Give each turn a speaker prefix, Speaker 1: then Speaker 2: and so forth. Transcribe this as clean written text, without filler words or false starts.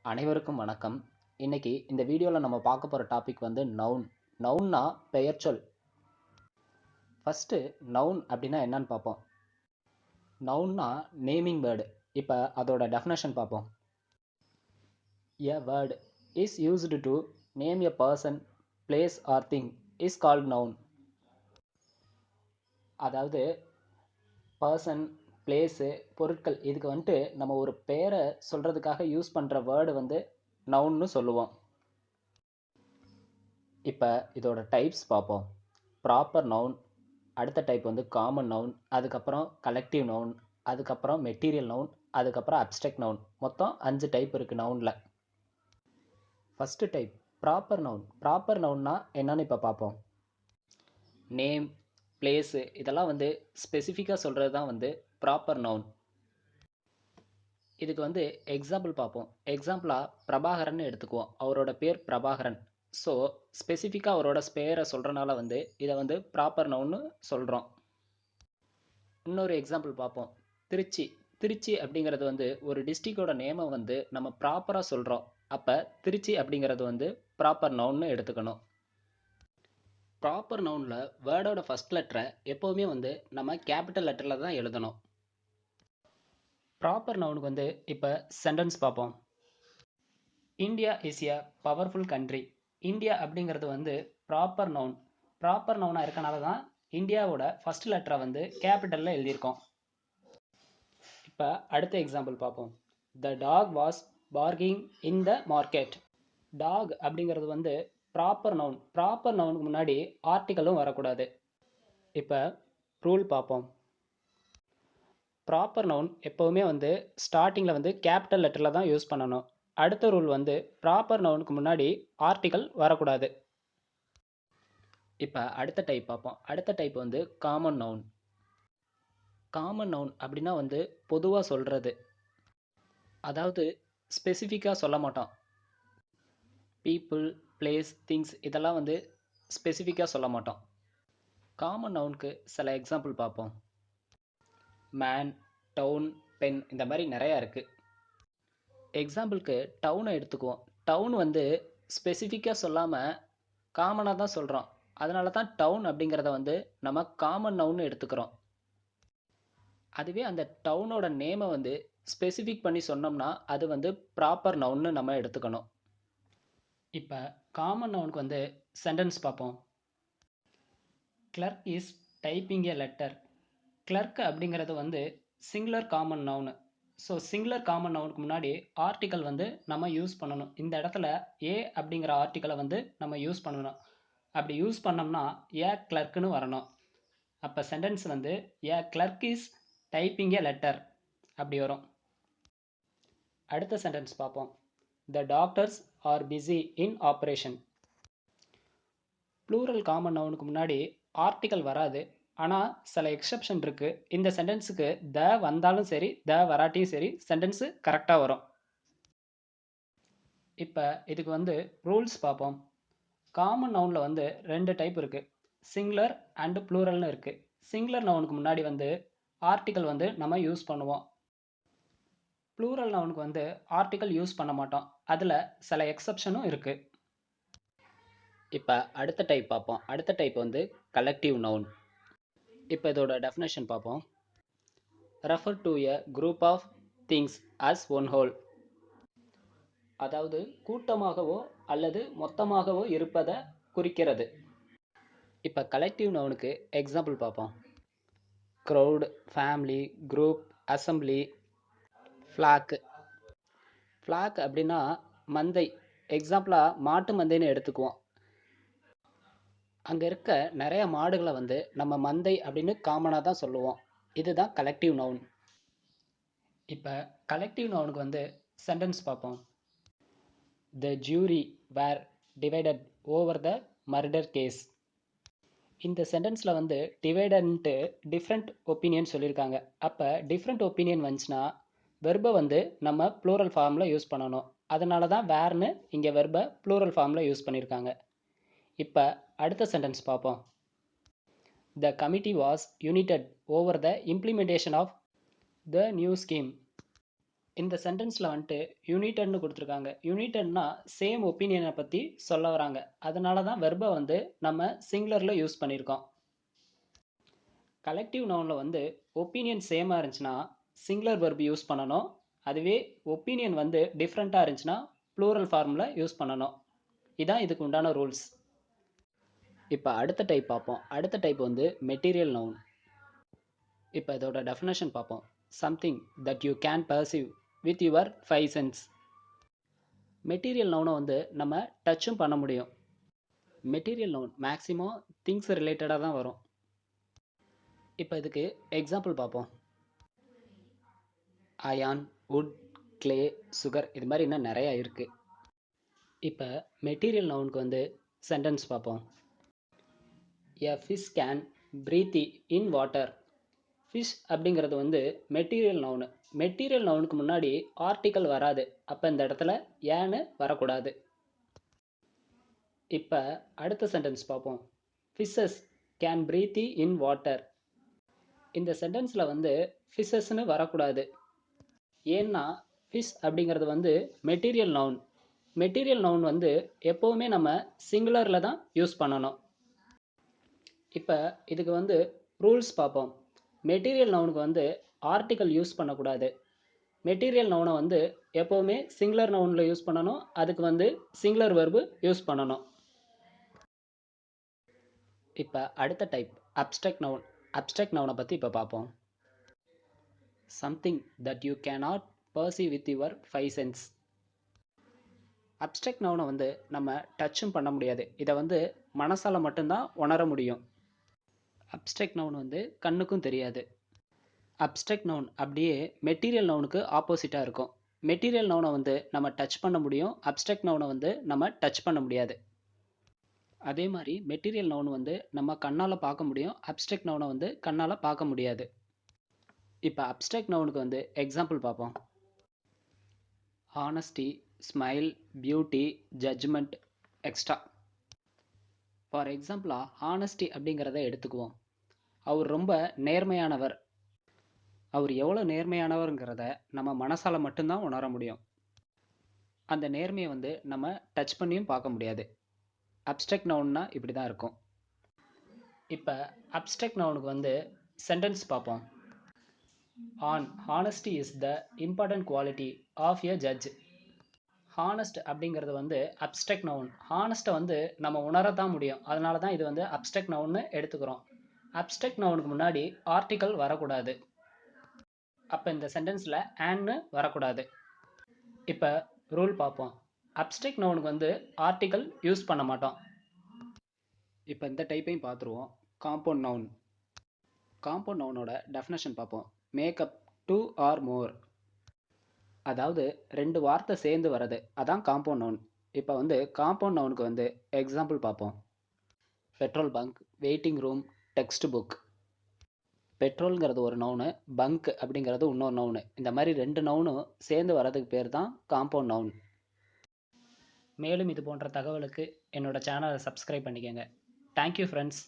Speaker 1: அனைவருக்கும் வணக்கம். இன்னைக்கு இந்த வீடியோவில் நம்ம பார்க்க போகிற டாபிக் வந்து நவுன். நவுன்னா பெயர்ச்சொல். ஃபஸ்ட்டு நவுன் அப்படின்னா என்னன்னு பார்ப்போம். நவுன்னா நேமிங் வேர்டு. இப்போ அதோட டெஃபினேஷன் பார்ப்போம். A word is used to name a person, place or thing is called noun. அதாவது பர்சன், பிளேஸு, பொருட்கள் இதுக்கு வந்துட்டு நம்ம ஒரு பேரை சொல்கிறதுக்காக யூஸ் பண்ணுற வேர்டு வந்து நவுன்னு சொல்லுவோம். இப்போ இதோட டைப்ஸ் பார்ப்போம். ப்ராப்பர் நவுன், அடுத்த டைப் வந்து காமன் நவுன், அதுக்கப்புறம் கலெக்டிவ் நவுன், அதுக்கப்புறம் மெட்டீரியல் நவுன், அதுக்கப்புறம் அப்ஸ்ட்ரக்ட் நவுன். மொத்தம் 5 டைப் இருக்குது நவுனில். First type proper noun. Proper நவுன்னா என்னன்னு இப்போ பார்ப்போம். நேம், பிளேஸு இதெல்லாம் வந்து ஸ்பெசிஃபிக்காக சொல்கிறது தான் வந்து ப்ராப்பர் நவுன். இதுக்கு வந்து எக்ஸாம்பிள் பார்ப்போம். எக்ஸாம்பிளாக பிரபாகரன் எடுத்துக்குவோம். அவரோட பேர் பிரபாகரன். ஸோ ஸ்பெசிஃபிக்காக அவரோட பேரை சொல்கிறனால வந்து இதை வந்து ப்ராப்பர் நவுன்னு சொல்கிறோம். இன்னொரு எக்ஸாம்பிள் பார்ப்போம். திருச்சி. திருச்சி அப்படிங்கிறது வந்து ஒரு டிஸ்ட்ரிக்டோட நேமை வந்து நம்ம ப்ராப்பராக சொல்கிறோம். அப்போ திருச்சி அப்படிங்கிறது வந்து ப்ராப்பர் நவுன்னு எடுத்துக்கணும். ப்ராப்பர் நவுனில் வேர்டோட ஃபஸ்ட் லெட்டரை எப்போவுமே வந்து நம்ம கேபிட்டல் லெட்டரில் தான் எழுதணும். ப்ராப்பர் நவுனுக்கு வந்து இப்போ சென்டென்ஸ் பார்ப்போம். India is a powerful country. India அப்படிங்கிறது வந்து ப்ராப்பர் நவுன். ப்ராப்பர் நவுனாக இருக்கனால தான் இந்தியாவோட ஃபஸ்ட் லெட்டரை வந்து கேபிட்டலில் எழுதியிருக்கோம். இப்போ அடுத்த எக்ஸாம்பிள் பார்ப்போம். The dog was barking in the market. Dog அப்படிங்கிறது வந்து ப்ராப்பர் நவுன். ப்ராப்பர் நவுனுக்கு முன்னாடி ஆர்டிக்கலும் வரக்கூடாது. இப்போ ரூல் பார்ப்போம். ப்ராப்பர் நவுன் எப்போவுமே வந்து ஸ்டார்டிங்கில் வந்து கேபிட்டல் லெட்டரில் தான் யூஸ் பண்ணணும். அடுத்த ரூல் வந்து ப்ராப்பர் நவுனுக்கு முன்னாடி ஆர்டிக்கல் வரக்கூடாது. இப்போ அடுத்த டைப் பார்ப்போம். அடுத்த டைப் வந்து காமன் நவுன். காமன் நவுன் அப்படின்னா வந்து பொதுவாக சொல்கிறது. அதாவது ஸ்பெசிஃபிக்காக சொல்ல மாட்டோம். பீப்புள், பிளேஸ், திங்ஸ் இதெல்லாம் வந்து ஸ்பெசிஃபிக்காக சொல்ல மாட்டோம். காமன் நவுனுக்கு சில எக்ஸாம்பிள் பார்ப்போம். மேன், டவுன், பென் இந்த மாதிரி நிறையா இருக்குது. எக்ஸாம்பிளுக்கு டவுனை எடுத்துக்குவோம். டவுன் வந்து ஸ்பெசிஃபிக்காக சொல்லாமல் காமனாக தான் சொல்கிறோம். அதனால தான் டவுன் அப்படிங்கிறத வந்து நம்ம காமன் நவுன்னு எடுத்துக்கிறோம். அதுவே அந்த டவுனோட நேமை வந்து ஸ்பெசிஃபிக் பண்ணி சொன்னோம்னா அது வந்து ப்ராப்பர் நவுன்னு நம்ம எடுத்துக்கணும். இப்போ காமன் நவுனுக்கு வந்து சென்டென்ஸ் பார்ப்போம். Clerk is typing a letter. Clerk அப்படிங்கிறது வந்து singular common noun. So singular common நவுனுக்கு முன்னாடி ஆர்டிக்கல் வந்து நம்ம யூஸ் பண்ணணும். இந்த இடத்துல ஏ அப்படிங்கிற ஆர்டிக்கலை வந்து நம்ம யூஸ் பண்ணணும். அப்படி யூஸ் பண்ணோம்னா ஏ கிளர்க்குன்னு வரணும். அப்போ சென்டென்ஸ் வந்து a clerk is typing a letter அப்படி வரும். அடுத்த சென்டென்ஸ் பார்ப்போம். The doctors are busy in operation. Plural common நவுனுக்கு முன்னாடி ஆர்டிக்கல் வராது. ஆனால் சில எக்ஸப்ஷன் இருக்குது. இந்த சென்டென்ஸுக்கு த வந்தாலும் சரி த வராட்டியும் சரி சென்டென்ஸு கரெக்டாக வரும். இப்போ இதுக்கு வந்து ரூல்ஸ் பார்ப்போம். காமன் நவுனில் வந்து 2 டைப் இருக்குது. சிங்குலர் அண்டு ப்ளூரல்னு இருக்குது. சிங்குலர் நவுனுக்கு முன்னாடி வந்து ஆர்டிக்கல் வந்து நம்ம யூஸ் பண்ணுவோம். ப்ளூரல் நவுனுக்கு வந்து ஆர்டிக்கல் யூஸ் பண்ண மாட்டோம். அதில் சில எக்ஸப்ஷனும் இருக்குது. இப்போ அடுத்த டைப் பார்ப்போம். அடுத்த டைப் வந்து கலெக்டிவ் நவுன். இப்போ இதோட டெஃபினேஷன் பார்ப்போம். Refer to a group of things as one whole. அதாவது கூட்டமாகவோ அல்லது மொத்தமாகவோ இருப்பதை குறிக்கிறது. இப்போ கலெக்டிவ் நவுனுக்கு எக்ஸாம்பிள் பார்ப்போம். Crowd, family, group, assembly, flock. Flock அப்படின்னா மந்தை. எக்ஸாம்பிளாக மாட்டு மந்தைன்னு எடுத்துக்குவோம். அங்கே இருக்க நிறைய மாடுகளை வந்து நம்ம மந்தை அப்படின்னு காமனாக தான் சொல்லுவோம். இதுதான் கலெக்டிவ் நவுன். இப்போ கலெக்டிவ் நவுனுக்கு வந்து சென்டென்ஸ் பார்ப்போம். The jury were divided over the murder case. இந்த சென்டென்ஸில் வந்து டிவைடன்ட்டு டிஃப்ரெண்ட் ஒப்பீனியன் சொல்லியிருக்காங்க. அப்போ டிஃப்ரெண்ட் ஒப்பீனியன் வந்துச்சுன்னா வெர்பை வந்து நம்ம ப்ளூரல் ஃபார்மில் யூஸ் பண்ணணும். அதனால தான் வேர்னு இங்கே வெர்பை ப்ளூரல் ஃபார்மில் யூஸ் பண்ணியிருக்காங்க. இப்போ அடுத்த சென்டென்ஸ் பார்ப்போம். The committee was united over the implementation of the new scheme. இந்த சென்டென்ஸில் வந்துட்டு யுனைட்டட்னு கொடுத்துருக்காங்க. யுனைட்டட்னா சேம் ஒப்பீனியனை பற்றி சொல்ல வராங்க. அதனால தான் வெர்பை வந்து நம்ம சிங்குலரில் யூஸ் பண்ணியிருக்கோம். கலெக்டிவ் நவுனில் வந்து ஒப்பீனியன் சேமாக இருந்துச்சுன்னா சிங்குலர் வெர்பு யூஸ் பண்ணணும். அதுவே ஒப்பீனியன் வந்து டிஃப்ரெண்ட்டாக இருந்துச்சுன்னா ப்ளூரல் ஃபார்மில் யூஸ் பண்ணணும். இதான் இதுக்கு உண்டான ரூல்ஸ். இப்போ அடுத்த டைப் பார்ப்போம். அடுத்த டைப் வந்து மெட்டீரியல் நவுன். இப்போ இதோட டெஃபினேஷன் பார்ப்போம். Something that you can perceive with your 5 sense. Material நவுனை வந்து நம்ம டச்சும் பண்ண முடியும். மெட்டீரியல் நவுன் மேக்ஸிமம் திங்ஸ் ரிலேட்டடாக தான் வரும். இப்போ இதுக்கு எக்ஸாம்பிள் பார்ப்போம். அயான், வுட், கிளே, சுகர், இது மாதிரி இன்னும் நிறையா இருக்குது. இப்போ மெட்டீரியல் நவுனுக்கு வந்து சென்டென்ஸ் பார்ப்போம். A fish can breathe in water. Fish அப்படிங்கிறது வந்து மெட்டீரியல் நவுனு. மெட்டீரியல் நவுனுக்கு முன்னாடி ஆர்டிக்கல் வராது. அப்போ இந்த இடத்துல ஏன்னு வரக்கூடாது. இப்போ அடுத்த சென்டென்ஸ் பார்ப்போம். Fishes can breathe in water. இந்த சென்டென்ஸில் வந்து ஃபிஷஸ்ன்னு வரக்கூடாது. ஏன்னா ஃபிஷ் அப்படிங்கிறது வந்து மெட்டீரியல் நவுன். மெட்டீரியல் நவுன் வந்து எப்போவுமே நம்ம சிங்குலரில் தான் யூஸ் பண்ணணும். இப்போ இதுக்கு வந்து ரூல்ஸ் பார்ப்போம். மெட்டீரியல் நவுனுக்கு வந்து ஆர்டிக்கல் யூஸ் பண்ணக்கூடாது. மெட்டீரியல் நவுனை வந்து எப்போவுமே சிங்குலர் நவுனில் யூஸ் பண்ணணும். அதுக்கு வந்து சிங்குலர் வெர்பு யூஸ் பண்ணணும். இப்போ அடுத்த டைப் அப்ஸ்ட்ராக்ட் நவுன். அப்ஸ்ட்ராக்ட் நவுனை பற்றி இப்போ பார்ப்போம். Something that you cannot perceive with your 5 sense. Abstract நவுனை வந்து நம்ம டச்சும் பண்ண முடியாது. இதை வந்து மனசால் மட்டும்தான் உணர முடியும். அப்ஸ்ட்ராக்ட் நவுன் வந்து கண்ணுக்கும் தெரியாது. அப்ஸ்ட்ராக்ட் நவுன் அப்படியே மெட்டீரியல் நவுனுக்கு ஆப்போசிட்டாக இருக்கும். மெட்டீரியல் நவுனை வந்து நம்ம டச் பண்ண முடியும். அப்ஸ்ட்ராக்ட் நவுனை வந்து நம்ம டச் பண்ண முடியாது. அதே மாதிரி மெட்டீரியல் நவுன் வந்து நம்ம கண்ணால் பார்க்க முடியும். அப்ஸ்ட்ராக்ட் நவுனை வந்து கண்ணால் பார்க்க முடியாது. இப்போ அப்ஸ்ட்ராக்ட் நவுனுக்கு வந்து எக்ஸாம்பிள் பார்ப்போம். Honesty, smile, beauty, judgment, extra. For எக்ஸாம்பிளாக ஹானஸ்டி அப்படிங்கிறத எடுத்துக்குவோம். அவர் ரொம்ப நேர்மையானவர். அவர் எவ்வளோ நேர்மையானவருங்கிறத நம்ம மனசால் மட்டும்தான் உணர முடியும். அந்த நேர்மையை வந்து நம்ம டச் பண்ணியும் பார்க்க முடியாது. அப்ஸ்ட்ராக்ட் நவுன்னா இப்படி தான் இருக்கும். இப்போ அப்ஸ்ட்ராக்ட் நவுனுக்கு வந்து சென்டென்ஸ் பார்ப்போம். Honesty is the important quality of a judge. Honest அப்படிங்கிறது வந்து அப்ஸ்ட்ராக்ட் நவுன். ஹானஸ்ட்டை வந்து நம்ம உணரத்தான் முடியும். அதனால தான் இது வந்து அப்ஸ்ட்ராக்ட் நவுன்னு எடுத்துக்கிறோம். அப்ஸ்ட்ராக்ட் நவுனுக்கு முன்னாடி ஆர்டிக்கல் வரக்கூடாது. அப்போ இந்த சென்டென்ஸில் ஆன்னு வரக்கூடாது. இப்போ ரூல் பார்ப்போம். அப்ஸ்ட்ராக்ட் நவுனுக்கு வந்து ஆர்டிக்கல் யூஸ் பண்ண மாட்டோம். இப்போ இந்த டைப்பையும் பார்த்துருவோம். Compound noun. காம்பவுண்ட் நவுனோட டெஃபினேஷன் பார்ப்போம். Makeup 2 or more. அதாவது 2 வார்த்தை சேர்ந்து வர்றது அதான் காம்பவுண்ட் நவுன். இப்போ வந்து காம்பவுண்ட் நவுனுக்கு வந்து எக்ஸாம்பிள் பார்ப்போம். Petrol bunk, waiting room, text book. பெட்ரோல்ங்கிறது ஒரு நவுனு, பங்க் அப்படிங்கிறது இன்னொரு நவுனு. இந்த மாதிரி 2 நவுனும் சேர்ந்து வர்றதுக்கு பேர் தான் காம்பவுண்ட் நவுன். மேலும் இது போன்ற தகவலுக்கு என்னோட சேனலை சப்ஸ்கிரைப் பண்ணிக்கோங்க. Thank you friends.